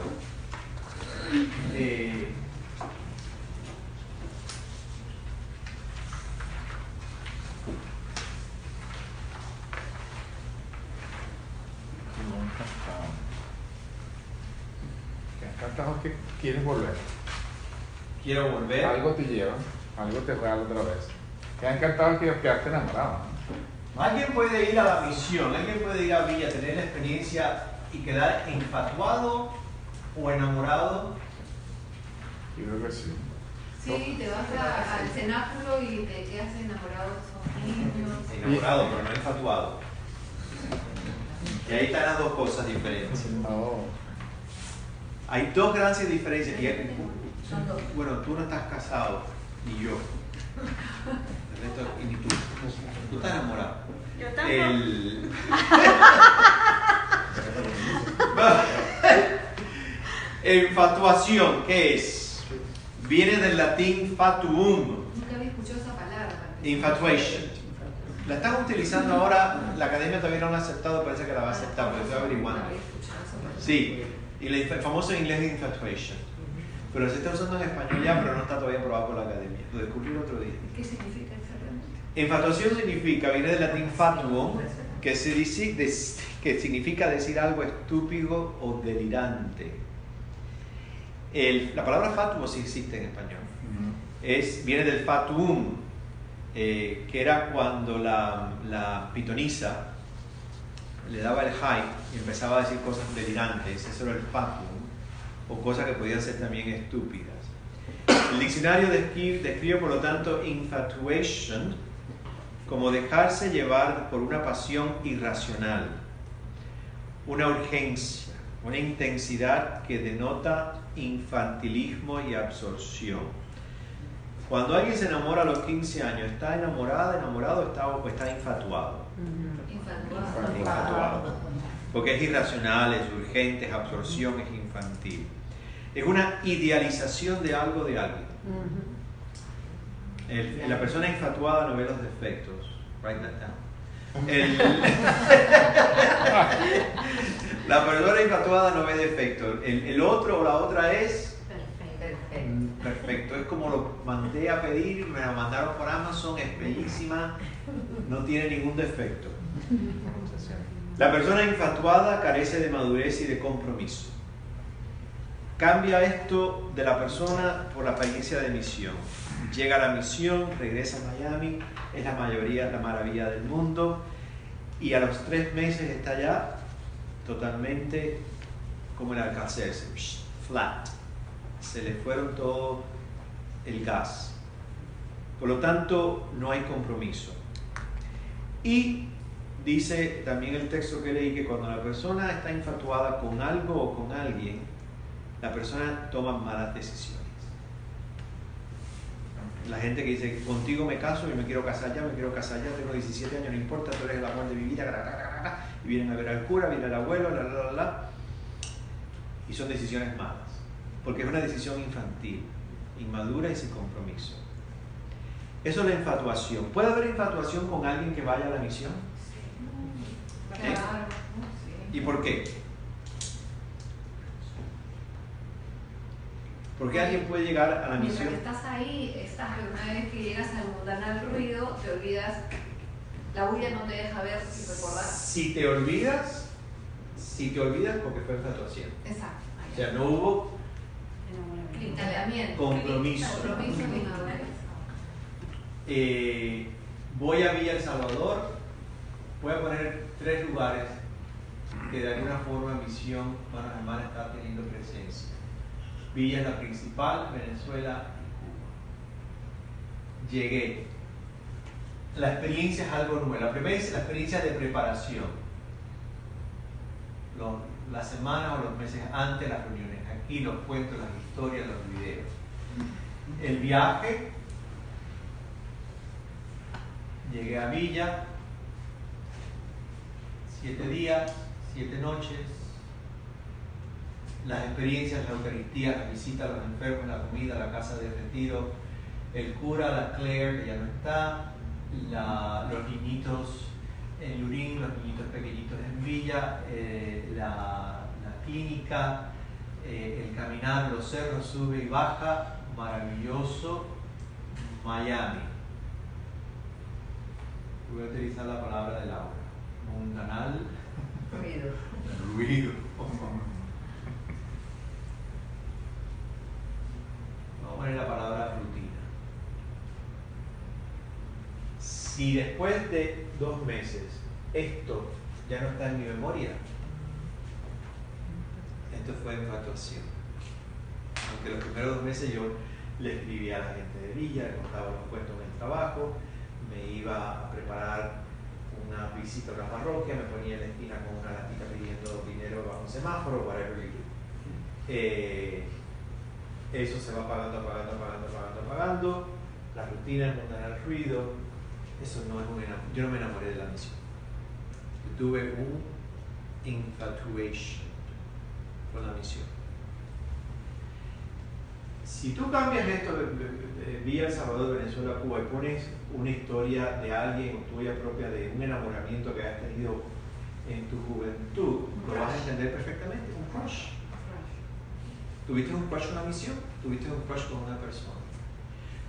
Encantado es que quieres volver. Quiero volver. Algo te lleva, algo te regala otra vez. Queda encantado que quedaste enamorado. Alguien puede ir a la misión, alguien puede ir a Villa, tener la experiencia y quedar enfatuado o enamorado. Yo creo que sí. Sí, te vas al cenáculo y te quedas enamorado de esos niños. Enamorado, pero no enfatuado. Y ahí están las dos cosas diferentes. Oh. Hay dos grandes diferencias. Son dos. Bueno, tú no estás casado, ni yo. El resto, y ni tú. Tú estás enamorado. Yo tampoco. Infatuación, ¿qué es? Viene del latín fatuum. Nunca había escuchado esa palabra. Infatuation. La están utilizando ahora, la academia todavía no la ha aceptado, parece que la va a aceptar, pero estoy averiguando. Sí, y el famoso en inglés es infatuation. Pero se está usando en español ya, pero no está todavía aprobado por la academia. Lo descubrí el otro día. ¿Qué significa exactamente? Infatuación significa, viene del latín fatuum, que significa decir algo estúpido o delirante. La palabra fatuo sí existe en español. Viene del fatuum, que era cuando la pitonisa le daba el hype y empezaba a decir cosas delirantes. Eso era el fatuum, o cosas que podían ser también estúpidas. El diccionario describe por lo tanto infatuation como dejarse llevar por una pasión irracional, una urgencia, una intensidad que denota infantilismo y absorción. Cuando alguien se enamora a los 15 años, ¿está enamorado o está infatuado? Infatuado. Porque es irracional, es urgente, es absorción, es infantil. Es una idealización de algo de alguien. La persona infatuada no ve los defectos. Write that down. La persona infatuada no ve defectos. El otro o la otra es perfecto. Es como lo mandé a pedir, me la mandaron por Amazon, es bellísima, no tiene ningún defecto. La persona infatuada carece de madurez y de compromiso. Cambia esto de la persona por la apariencia de misión. Llega a la misión, regresa a Miami, es la maravilla del mundo, y a los 3 meses está ya totalmente como el Alcacer, flat. Se le fueron todo el gas. Por lo tanto, no hay compromiso. Y dice también el texto que leí que cuando la persona está infatuada con algo o con alguien, la persona toma malas decisiones. La gente que dice, contigo me caso, yo me quiero casar ya, tengo 17 años, no importa, tú eres el amor de mi vida, y vienen a ver al cura, viene el abuelo, y son decisiones malas, porque es una decisión infantil, inmadura y sin compromiso. Eso es la infatuación. ¿Puede haber infatuación con alguien que vaya a la misión? Sí. ¿Eh? Claro, sí. ¿Y por qué? ¿Por qué alguien puede llegar a la Mientras misión? que estás ahí, pero una vez que llegas al mundanal ruido, te olvidas, la bulla no te deja ver y recordar. Si te olvidas porque fue infatuación. Exacto. O sea, no hubo Enamoramiento. compromiso. Compromiso ni nada. Voy a Villa El Salvador, voy a poner 3 lugares que de alguna forma misión Manos Hermanas está teniendo presencia. Villa es la principal, Venezuela y Cuba. Llegué. La experiencia es algo nuevo. La primera es la experiencia de preparación. Las semanas o los meses antes de las reuniones. Aquí los cuentos, las historias, los videos. El viaje. Llegué a Villa. 7 días, 7 noches. Las experiencias, la Eucaristía, la visita a los enfermos, la comida, la casa de retiro, el cura, la Claire, que ya no está, los niñitos en Lurín, los niñitos pequeñitos en Villa, la clínica, el caminar, los cerros, sube y baja, maravilloso. Miami. Voy a utilizar la palabra de Laura. Mundanal. Ruido. Vamos a poner la palabra rutina. Si después de 2 meses esto ya no está en mi memoria, esto fue infatuación. Aunque los primeros 2 meses yo le escribía a la gente de Villa, le contaba los cuentos en el trabajo, me iba a preparar una visita a una parroquia, me ponía en la esquina con una latita pidiendo dinero bajo un semáforo, whatever you do. Eso se va apagando. La rutina, el mundanal ruido, eso no es yo no me enamoré de la misión. Yo tuve un infatuation con la misión. Si tú cambias esto de Villa El Salvador, Venezuela, Cuba y pones una historia de alguien o tuya propia de un enamoramiento que has tenido en tu juventud, lo vas a entender perfectamente. Un crush. ¿Tuviste un crush con la misión? ¿Tuviste un crush con una persona?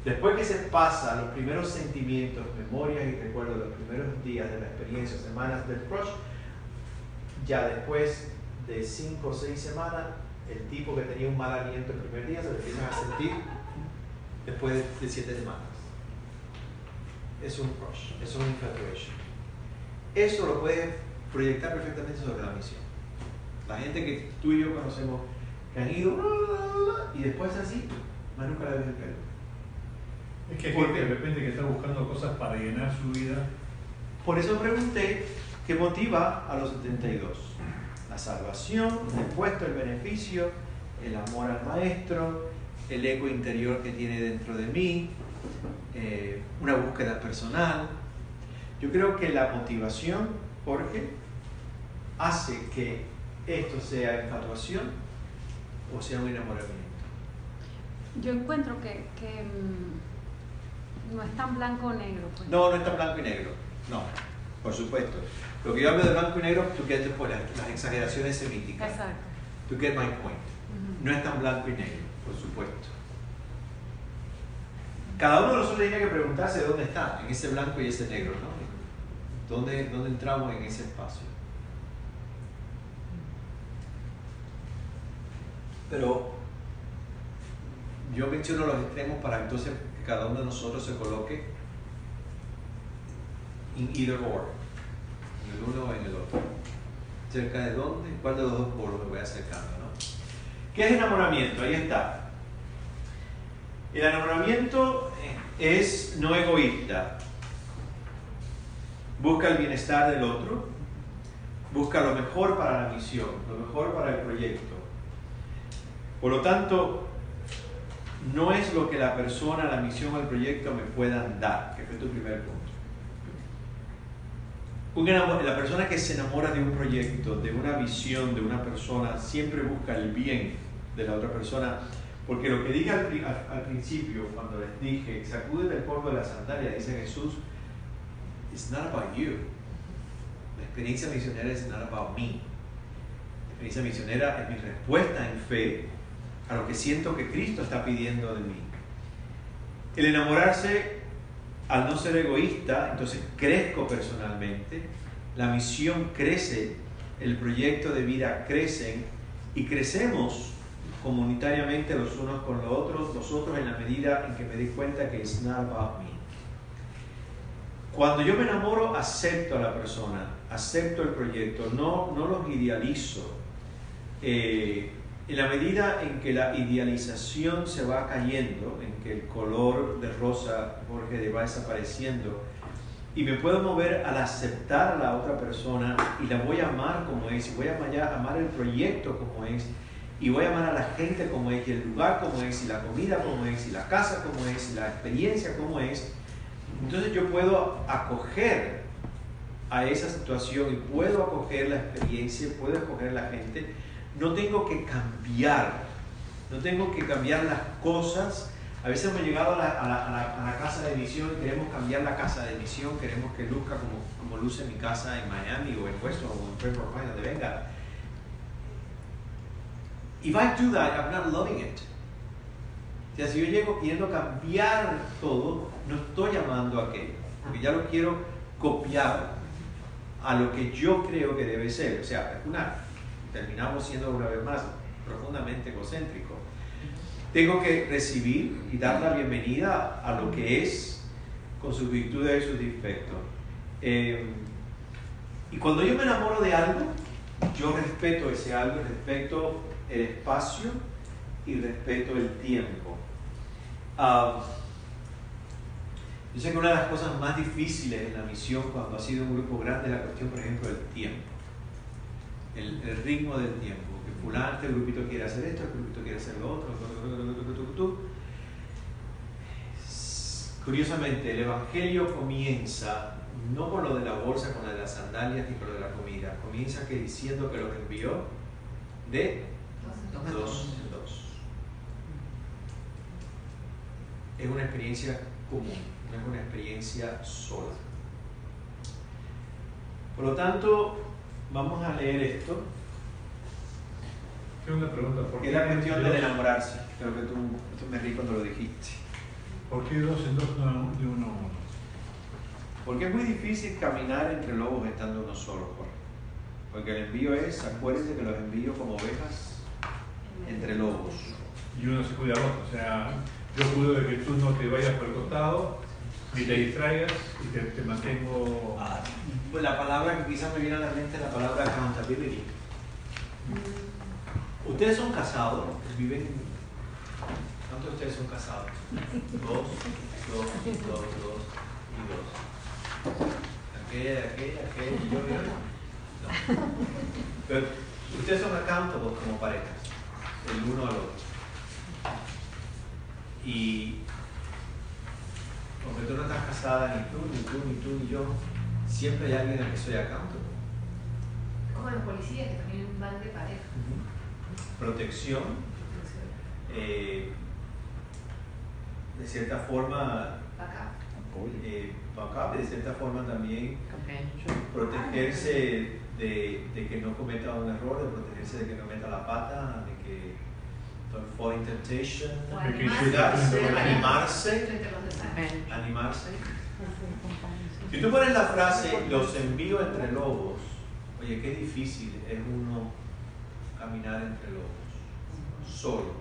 Después que se pasa los primeros sentimientos, memorias y recuerdos, los primeros días de la experiencia, semanas del crush, ya después de 5 o 6 semanas, el tipo que tenía un mal aliento el primer día se lo empiezan a sentir después de 7 semanas. Es un crush, es un infatuation. Eso lo puedes proyectar perfectamente sobre la misión. La gente que tú y yo conocemos que han ido y después así, más nunca la ves el pelo. Es que hay gente de repente que está buscando cosas para llenar su vida. Por eso pregunté qué motiva a los 72. La salvación, el puesto, el beneficio, el amor al maestro, el eco interior que tiene dentro de mí, una búsqueda personal. Yo creo que la motivación, Jorge, hace que esto sea infatuación o sea un enamoramiento. Yo encuentro que no es tan blanco o negro. Pues. No es tan blanco y negro. No, por supuesto. Lo que yo hablo de blanco y negro, tú quedas después las exageraciones semíticas. Exacto. To get my point. No es tan blanco y negro, por supuesto. Cada uno de nosotros tiene que preguntarse dónde está, en ese blanco y ese negro, ¿no? ¿Dónde entramos en ese espacio? Pero yo menciono los extremos para entonces que cada uno de nosotros se coloque en either or, en el uno o en el otro. ¿Cerca de dónde? ¿Cuál de los dos polos me voy acercando? ¿No? ¿Qué es enamoramiento? Ahí está. El enamoramiento es no egoísta. Busca el bienestar del otro, busca lo mejor para la misión, lo mejor para el proyecto. Por lo tanto, no es lo que la persona, la misión o el proyecto me puedan dar, que fue tu primer punto. La persona que se enamora de un proyecto, de una visión, de una persona, siempre busca el bien de la otra persona, porque lo que dije al principio, cuando les dije, sacúdete el polvo de la sandalia, dice Jesús, it's not about you. La experiencia misionera is not about me. La experiencia misionera es mi respuesta en fe a lo que siento que Cristo está pidiendo de mí. El enamorarse, al no ser egoísta, entonces crezco personalmente, la misión crece, el proyecto de vida crece y crecemos comunitariamente los unos con los otros en la medida en que me di cuenta que it's not about me. Cuando yo me enamoro, acepto a la persona, acepto el proyecto, no los idealizo. En la medida en que la idealización se va cayendo, en que el color de rosa, Jorge, va desapareciendo, y me puedo mover al aceptar a la otra persona y la voy a amar como es, y voy a amar el proyecto como es, y voy a amar a la gente como es, y el lugar como es, y la comida como es, y la casa como es, y la experiencia como es. Entonces yo puedo acoger a esa situación y puedo acoger la experiencia, puedo acoger a la gente. No tengo que cambiar las cosas. A veces hemos llegado a la casa de misión y queremos cambiar la casa de misión, queremos que luzca como luce mi casa en Miami o en Weston o en Pembroke Pines, donde venga. If I do that, I'm not loving it. O sea, si yo llego queriendo cambiar todo, no estoy amando a aquello, porque ya lo quiero copiar a lo que yo creo que debe ser. O sea, terminamos siendo una vez más profundamente egocéntrico. Tengo que recibir y dar la bienvenida a lo que es, con sus virtudes y sus defectos. Y cuando yo me enamoro de algo, yo respeto ese algo, respeto el espacio y respeto el tiempo. Yo sé que una de las cosas más difíciles en la misión, cuando ha sido un grupo grande, es la cuestión, por ejemplo, del tiempo. El ritmo del tiempo. Que fulano, este grupito quiere hacer esto, este grupito quiere hacer lo otro. Curiosamente, el Evangelio comienza no con lo de la bolsa, con lo de las sandalias ni con lo de la comida. Comienza diciendo que los envió de dos. Es una experiencia común, no es una experiencia sola. Por lo tanto, vamos a leer esto. Tengo una pregunta. ¿Por qué es la cuestión del enamorarse? Creo que tú me reí cuando lo dijiste. ¿Por qué 2 en 2 de 1 a 1? Porque es muy difícil caminar entre lobos estando uno solo, Jorge. Porque el envío es, acuérdense que los envío como ovejas entre lobos. Y uno se cuida al otro, o sea, yo cuido de que tú no te vayas por el costado, ni te distraigas y te mantengo... La palabra que quizás me viene a la mente es la palabra accountability. Ustedes son casados, viven... ¿Cuántos de ustedes son casados? 2 y 2. Aquella, y yo. No. Pero ustedes son accountable como parejas, el uno al otro. Y aunque tú no estás casada, ni tú, ni yo, siempre hay alguien al que soy accountable. Como los policías que también van de pareja. Protección. De cierta forma, backup, de cierta forma también protegerse de que no cometa un error, de protegerse de que no meta la pata, de que don't fall in temptation, animarse. Si tú pones la frase, los envío entre lobos, oye, qué difícil es uno caminar entre lobos, solo.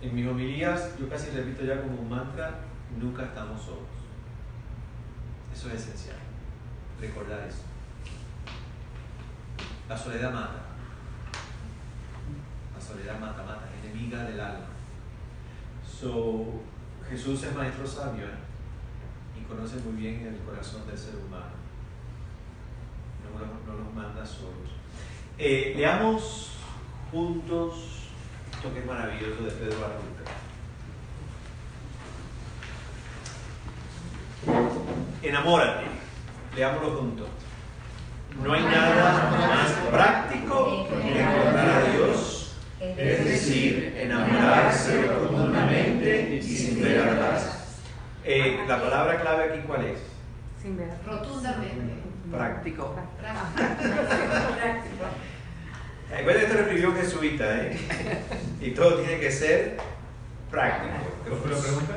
En mis homilías, yo casi repito ya como un mantra, nunca estamos solos. Eso es esencial, recordar eso. La soledad mata. La soledad mata, enemiga del alma. Jesús es maestro sabio, y conoce muy bien el corazón del ser humano. No los manda solos. Leamos juntos esto que es maravilloso de Pedro Arruca. Enamórate. Leámoslo juntos. No hay nada más práctico que encontrar a Dios, es decir, enamorarse profundamente y sin ver atrás. La palabra clave aquí, ¿cuál es? Sin ver. Rotundamente. Práctico. Práctico. Recuerda que esto lo escribió un jesuita, y todo tiene que ser práctico. ¿Te fue la pregunta?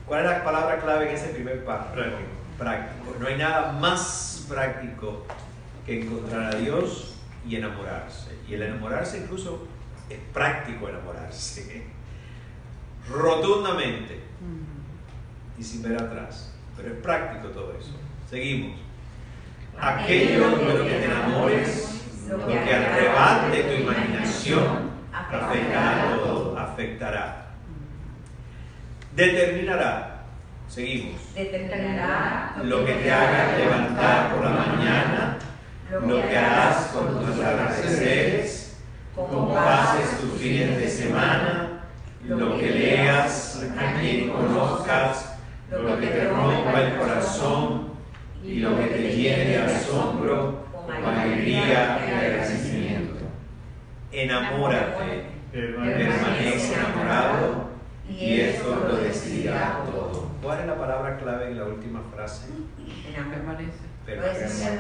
¿Cuál es la palabra clave en ese primer párrafo? Práctico. Práctico. No hay nada más práctico que encontrar a Dios y enamorarse. Y el enamorarse incluso es práctico enamorarse. Rotundamente. Y sin ver atrás. Pero es práctico todo eso. Seguimos. Aquello de lo que te enamores, lo que arrebate tu imaginación, afectará todo, afectará. Determinará. Seguimos. Determinará Lo que te haga levantar por la mañana, lo que harás con tus atardeceres, cómo pases tus fines de semana, lo que leas, a quien conozcas, lo que te rompa el corazón y lo que te llene de asombro, con alegría y agradecimiento. Enamórate, permanece enamorado y esto lo decidirá todo. ¿Cuál es la palabra clave en la última frase? Permanece. Permanece.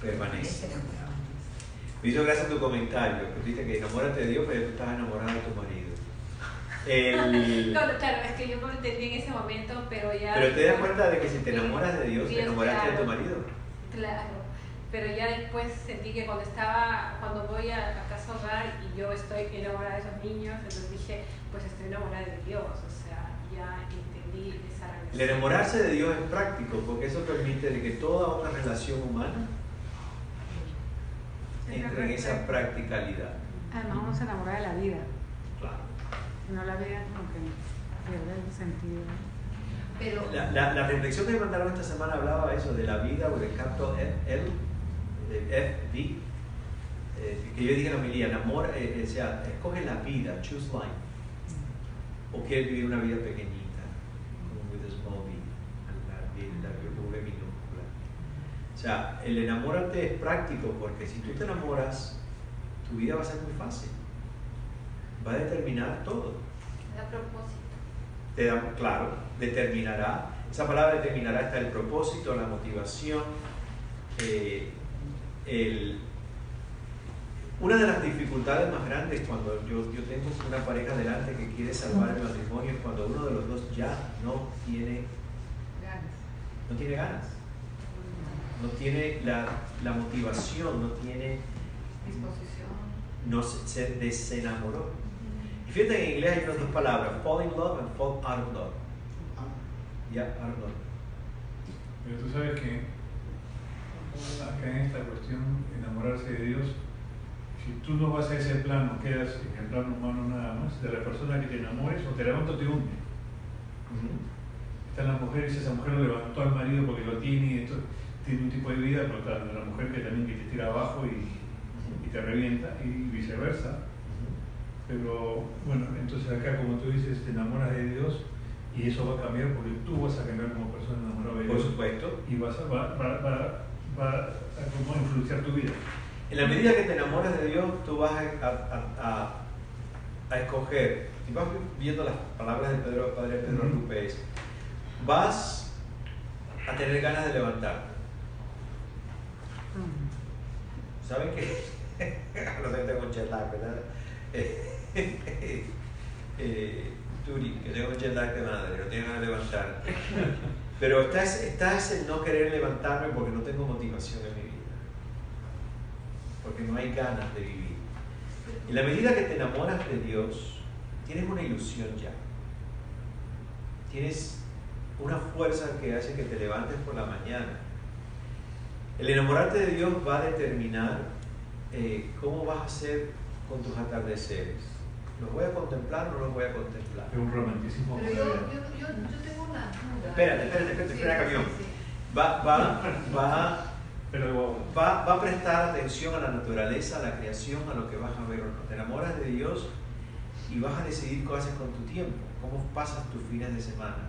Permanece. Me hizo gracia tu comentario, que dijiste que enamórate de Dios, pero tú estás enamorado de tu marido. No, claro, es que yo no lo entendí en ese momento, pero ya... Pero te das cuenta de que si te enamoras de Dios, te enamoraste de tu marido. Claro, pero ya después sentí que cuando voy a casa hogar y yo estoy enamorada de esos niños, entonces dije, pues estoy enamorada de Dios, o sea, ya entendí esa relación. El enamorarse de Dios es práctico, porque eso permite de que toda otra relación humana entre en esa practicalidad. Además uno se enamora de la vida. Claro. Si no, la vida como que pierde el sentido. Pero La reflexión que me mandaron esta semana hablaba eso, de la vida, o del canto FD, que yo dije en la homilía, o sea, escoge la vida, choose life, o quieres vivir una vida pequeñita, como with a small b, la V minúscula. O sea, el enamórate es práctico, porque si tú te enamoras, tu vida va a ser muy fácil, va a determinar todo. a propósito. Claro, determinará, esa palabra determinará está el propósito, la motivación. Una de las dificultades más grandes cuando yo tengo una pareja delante que quiere salvar el matrimonio es cuando uno de los dos ya no tiene ganas, no tiene la motivación, no tiene Disposición. se desenamoró. Y fíjate que en inglés hay unas dos palabras, fall in love and fall out of love. Out of love. Pero tú sabes que acá en esta cuestión, enamorarse de Dios, si tú no vas a ese plano, quedas en el plano humano nada más, de la persona que te enamores, o te levanta o te hunde. Están las mujeres, esa mujer lo levantó al marido porque lo tiene, y esto, tiene un tipo de vida, pero está la mujer que también que te tira abajo y te revienta, y viceversa. Pero bueno, entonces acá, como tú dices, te enamoras de Dios y eso va a cambiar porque tú vas a cambiar como persona enamorada de Dios. Por supuesto. Y va a como influenciar tu vida. En la medida que te enamoras de Dios, tú vas a escoger, si vas viendo las palabras del padre Pedro Arrupe, vas a tener ganas de levantarte. ¿Saben qué? No sé, tengo jet lag, ¿verdad? Turi, que tengo jet lag de madre, no tengo ganas de levantarte. Pero estás en no querer levantarme porque no tengo motivación en mi vida. Porque no hay ganas de vivir. En la medida que te enamoras de Dios, tienes una ilusión ya. Tienes una fuerza que hace que te levantes por la mañana. El enamorarte de Dios va a determinar cómo vas a hacer con tus atardeceres. ¿Los voy a contemplar o no los voy a contemplar? Es un romanticismo. Pero yo tengo una duda. Espera, camión. Va Pero va a prestar atención a la naturaleza, a la creación, a lo que vas a ver o no. Te enamoras de Dios y vas a decidir qué haces con tu tiempo, cómo pasas tus fines de semana.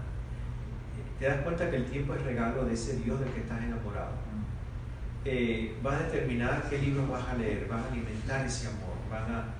Te das cuenta que el tiempo es regalo de ese Dios del que estás enamorado. Vas a determinar qué libros vas a leer, vas a alimentar ese amor, vas a